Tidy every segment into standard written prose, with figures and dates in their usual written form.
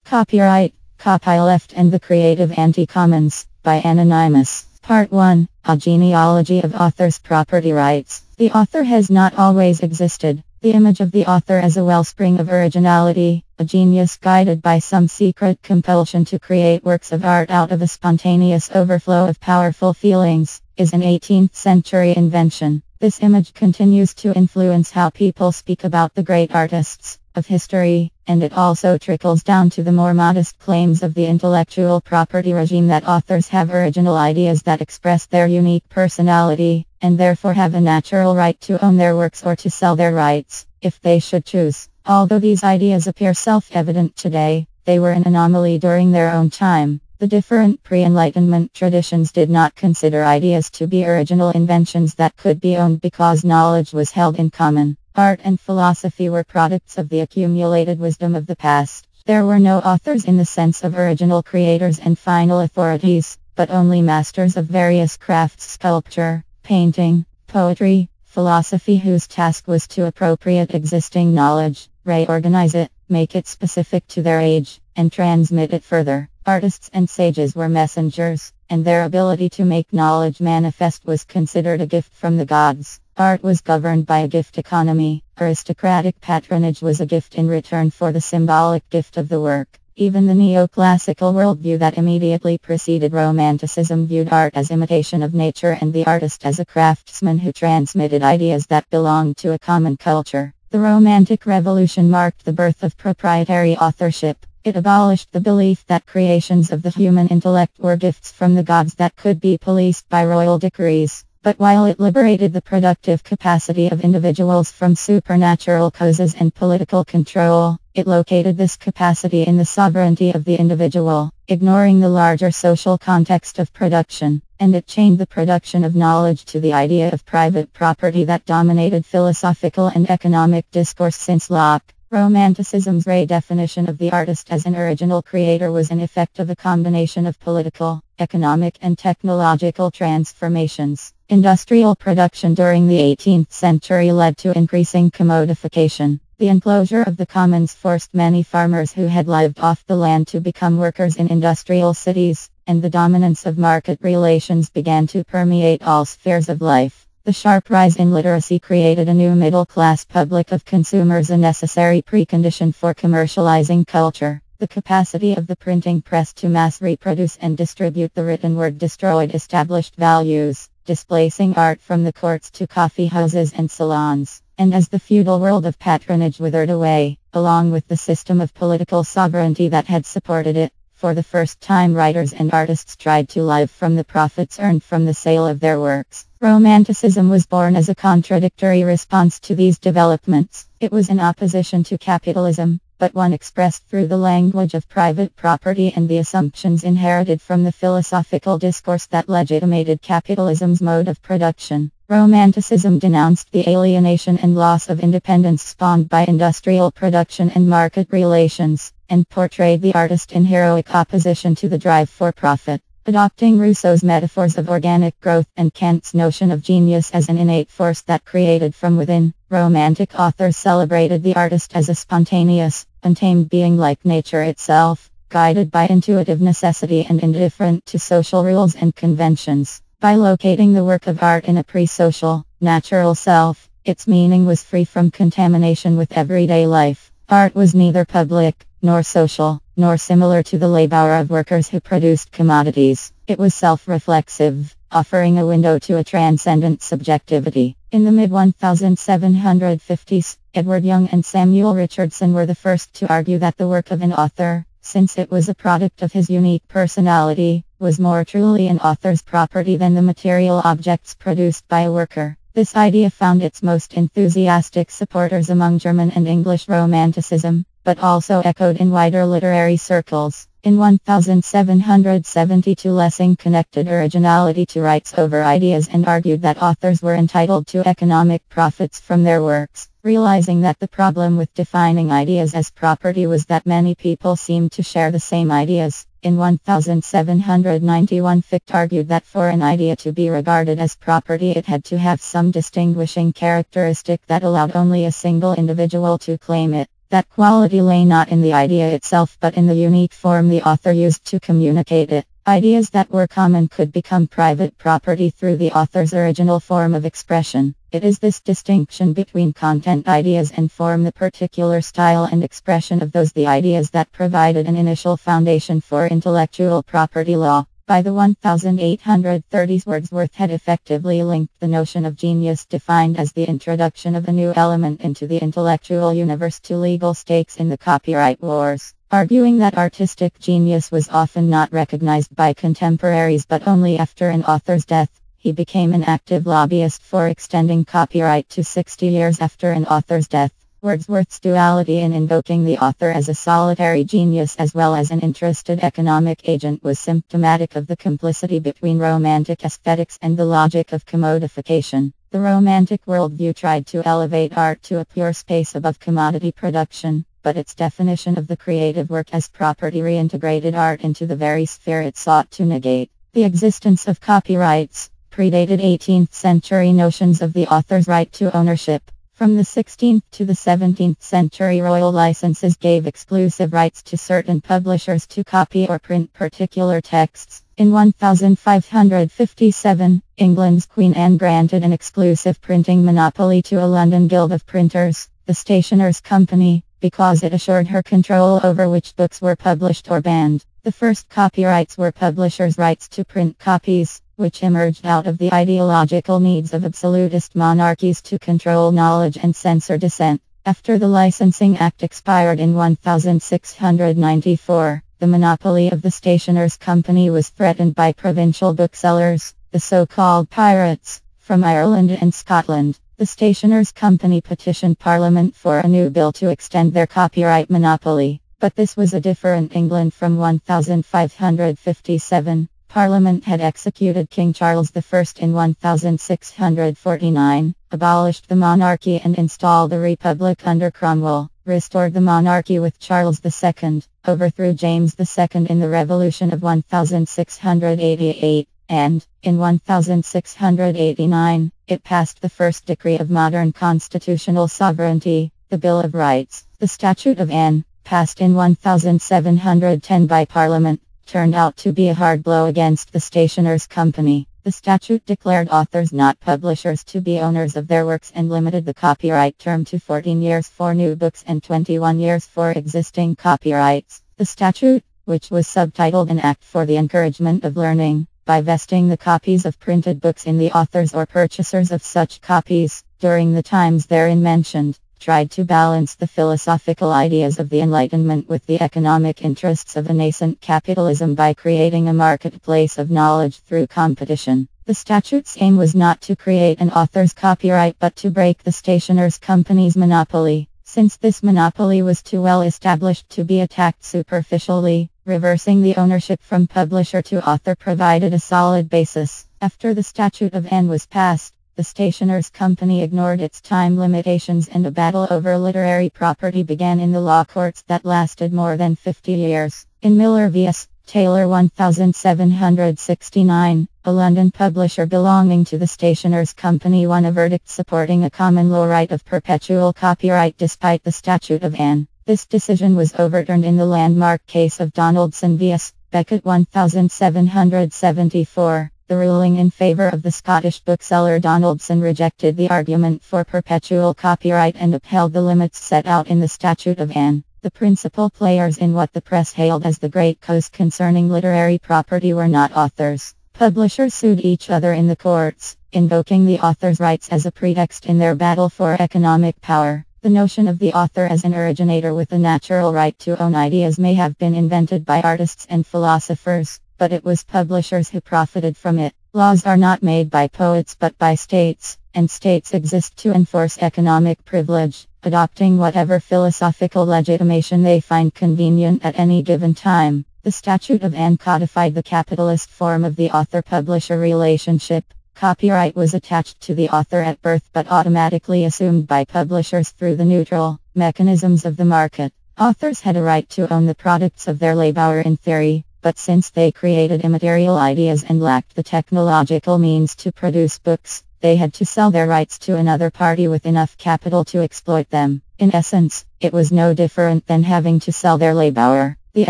Copyright, Copyleft and the Creative Anti-Commons, by Nimus. Part 1, A Genealogy of Authors' Property Rights. The author has not always existed. The image of the author as a wellspring of originality, a genius guided by some secret compulsion to create works of art out of a spontaneous overflow of powerful feelings, is an 18th century invention. This image continues to influence how people speak about the great artists of history, and it also trickles down to the more modest claims of the intellectual property regime that authors have original ideas that express their unique personality, and therefore have a natural right to own their works or to sell their rights, if they should choose. Although these ideas appear self-evident today, they were an anomaly during their own time. The different pre-Enlightenment traditions did not consider ideas to be original inventions that could be owned because knowledge was held in common. Art and philosophy were products of the accumulated wisdom of the past. There were no authors in the sense of original creators and final authorities, but only masters of various crafts: sculpture, painting, poetry, philosophy, whose task was to appropriate existing knowledge, reorganize it, make it specific to their age, and transmit it further. Artists and sages were messengers, and their ability to make knowledge manifest was considered a gift from the gods. Art was governed by a gift economy. Aristocratic patronage was a gift in return for the symbolic gift of the work. Even the neoclassical worldview that immediately preceded Romanticism viewed art as imitation of nature and the artist as a craftsman who transmitted ideas that belonged to a common culture. The Romantic Revolution marked the birth of proprietary authorship. It abolished the belief that creations of the human intellect were gifts from the gods that could be policed by royal decrees. But while it liberated the productive capacity of individuals from supernatural causes and political control, it located this capacity in the sovereignty of the individual, ignoring the larger social context of production, and it chained the production of knowledge to the idea of private property that dominated philosophical and economic discourse since Locke. Romanticism's redefinition of the artist as an original creator was an effect of a combination of political, economic and technological transformations. Industrial production during the 18th century led to increasing commodification. The enclosure of the commons forced many farmers who had lived off the land to become workers in industrial cities, and the dominance of market relations began to permeate all spheres of life. The sharp rise in literacy created a new middle-class public of consumers, a necessary precondition for commercializing culture. The capacity of the printing press to mass reproduce and distribute the written word destroyed established values, displacing art from the courts to coffee houses and salons. And as the feudal world of patronage withered away, along with the system of political sovereignty that had supported it, for the first time writers and artists tried to live from the profits earned from the sale of their works. Romanticism was born as a contradictory response to these developments. It was in opposition to capitalism, but one expressed through the language of private property and the assumptions inherited from the philosophical discourse that legitimated capitalism's mode of production. Romanticism denounced the alienation and loss of independence spawned by industrial production and market relations, and portrayed the artist in heroic opposition to the drive for profit. Adopting Rousseau's metaphors of organic growth and Kant's notion of genius as an innate force that created from within, Romantic authors celebrated the artist as a spontaneous, untamed being like nature itself, guided by intuitive necessity and indifferent to social rules and conventions. By locating the work of art in a pre-social, natural self, its meaning was free from contamination with everyday life. Art was neither public, nor social, nor similar to the labor of workers who produced commodities. It was self-reflexive, offering a window to a transcendent subjectivity. In the mid-1750s, Edward Young and Samuel Richardson were the first to argue that the work of an author, since it was a product of his unique personality, was more truly an author's property than the material objects produced by a worker. This idea found its most enthusiastic supporters among German and English Romanticism, but also echoed in wider literary circles. In 1772, Lessig connected originality to rights over ideas and argued that authors were entitled to economic profits from their works. Realizing that the problem with defining ideas as property was that many people seemed to share the same ideas, in 1791 Fichte argued that for an idea to be regarded as property it had to have some distinguishing characteristic that allowed only a single individual to claim it. That quality lay not in the idea itself but in the unique form the author used to communicate it. Ideas that were common could become private property through the author's original form of expression. It is this distinction between content ideas and form, the particular style and expression of those the ideas, that provided an initial foundation for intellectual property law. By the 1830s, Wordsworth had effectively linked the notion of genius, defined as the introduction of a new element into the intellectual universe, to legal stakes in the copyright wars. Arguing that artistic genius was often not recognized by contemporaries but only after an author's death, he became an active lobbyist for extending copyright to 60 years after an author's death. Wordsworth's duality in invoking the author as a solitary genius as well as an interested economic agent was symptomatic of the complicity between Romantic aesthetics and the logic of commodification. The Romantic worldview tried to elevate art to a pure space above commodity production, but its definition of the creative work as property reintegrated art into the very sphere it sought to negate. The existence of copyrights predated 18th century notions of the author's right to ownership. From the 16th to the 17th century, royal licenses gave exclusive rights to certain publishers to copy or print particular texts. In 1557, England's Queen Anne granted an exclusive printing monopoly to a London Guild of Printers, the Stationers' Company, because it assured her control over which books were published or banned. The first copyrights were publishers' rights to print copies, which emerged out of the ideological needs of absolutist monarchies to control knowledge and censor dissent. After the Licensing Act expired in 1694, the monopoly of the Stationers' Company was threatened by provincial booksellers, the so-called pirates, from Ireland and Scotland. The Stationers' Company petitioned Parliament for a new bill to extend their copyright monopoly, but this was a different England from 1557. Parliament had executed King Charles I in 1649, abolished the monarchy and installed a republic under Cromwell, restored the monarchy with Charles II, overthrew James II in the Revolution of 1688, and, in 1689, it passed the first decree of modern constitutional sovereignty, the Bill of Rights. The Statute of Anne, passed in 1710 by Parliament, turned out to be a hard blow against the Stationers' Company. The statute declared authors, not publishers, to be owners of their works and limited the copyright term to 14 years for new books and 21 years for existing copyrights. The statute, which was subtitled An Act for the Encouragement of Learning, by vesting the copies of printed books in the authors or purchasers of such copies, during the times therein mentioned, tried to balance the philosophical ideas of the Enlightenment with the economic interests of a nascent capitalism by creating a marketplace of knowledge through competition. The statute's aim was not to create an author's copyright but to break the Stationers' Company's monopoly. Since this monopoly was too well established to be attacked superficially, reversing the ownership from publisher to author provided a solid basis. After the Statute of Anne was passed, the Stationers' Company ignored its time limitations and a battle over literary property began in the law courts that lasted more than 50 years. In Miller vs. Taylor 1769, a London publisher belonging to the Stationers' Company won a verdict supporting a common law right of perpetual copyright despite the Statute of Anne. This decision was overturned in the landmark case of Donaldson vs. Beckett 1774. The ruling in favor of the Scottish bookseller Donaldson rejected the argument for perpetual copyright and upheld the limits set out in the Statute of Anne. The principal players in what the press hailed as the Great Cause concerning literary property were not authors. Publishers sued each other in the courts, invoking the author's rights as a pretext in their battle for economic power. The notion of the author as an originator with a natural right to own ideas may have been invented by artists and philosophers, but it was publishers who profited from it. Laws are not made by poets but by states, and states exist to enforce economic privilege, adopting whatever philosophical legitimation they find convenient at any given time. The Statute of Anne codified the capitalist form of the author-publisher relationship. Copyright was attached to the author at birth but automatically assumed by publishers through the neutral mechanisms of the market. Authors had a right to own the products of their labor in theory, but since they created immaterial ideas and lacked the technological means to produce books, they had to sell their rights to another party with enough capital to exploit them. In essence, it was no different than having to sell their labor. The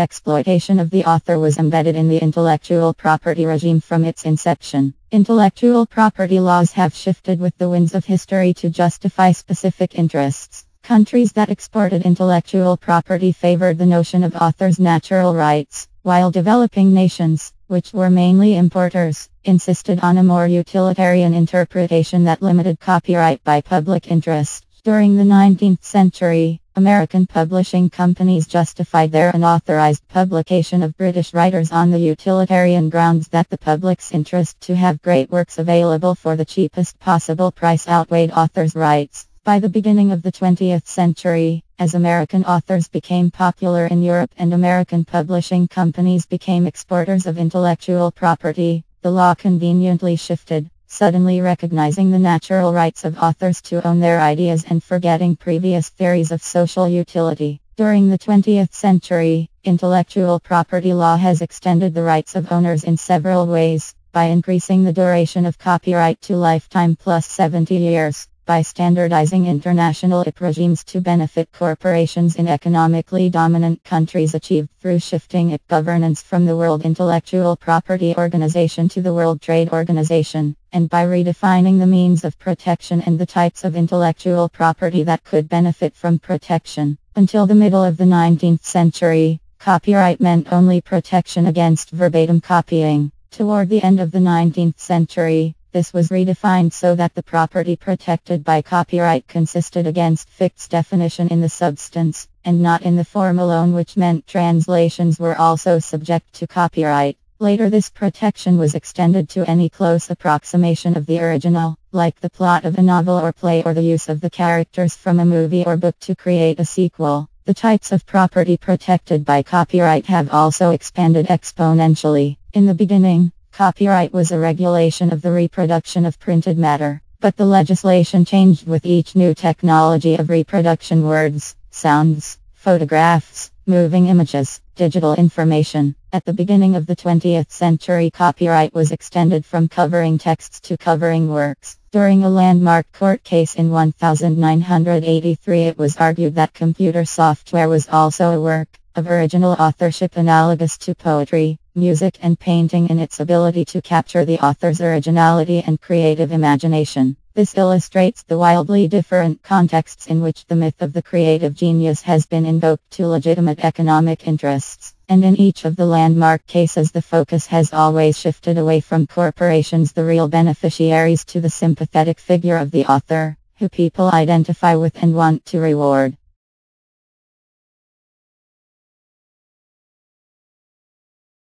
exploitation of the author was embedded in the intellectual property regime from its inception. Intellectual property laws have shifted with the winds of history to justify specific interests. Countries that exported intellectual property favored the notion of authors' natural rights, while developing nations, which were mainly importers, insisted on a more utilitarian interpretation that limited copyright by public interest. During the 19th century, American publishing companies justified their unauthorized publication of British writers on the utilitarian grounds that the public's interest to have great works available for the cheapest possible price outweighed authors' rights. By the beginning of the 20th century, as American authors became popular in Europe and American publishing companies became exporters of intellectual property, the law conveniently shifted, suddenly recognizing the natural rights of authors to own their ideas and forgetting previous theories of social utility. During the 20th century, intellectual property law has extended the rights of owners in several ways, by increasing the duration of copyright to lifetime plus 70 years. By standardizing international IP regimes to benefit corporations in economically dominant countries achieved through shifting IP governance from the World Intellectual Property Organization to the World Trade Organization, and by redefining the means of protection and the types of intellectual property that could benefit from protection. Until the middle of the 19th century, copyright meant only protection against verbatim copying. Toward the end of the 19th century, this was redefined so that the property protected by copyright consisted against Fichte's definition in the substance, and not in the form alone, which meant translations were also subject to copyright. Later this protection was extended to any close approximation of the original, like the plot of a novel or play or the use of the characters from a movie or book to create a sequel. The types of property protected by copyright have also expanded exponentially. In the beginning, copyright was a regulation of the reproduction of printed matter, but the legislation changed with each new technology of reproduction: words, sounds, photographs, moving images, digital information. At the beginning of the 20th century, copyright was extended from covering texts to covering works. During a landmark court case in 1983, it was argued that computer software was also a work of original authorship analogous to poetry, music and painting in its ability to capture the author's originality and creative imagination. This illustrates the wildly different contexts in which the myth of the creative genius has been invoked to legitimate economic interests. And in each of the landmark cases, the focus has always shifted away from corporations, the real beneficiaries, to the sympathetic figure of the author, who people identify with and want to reward.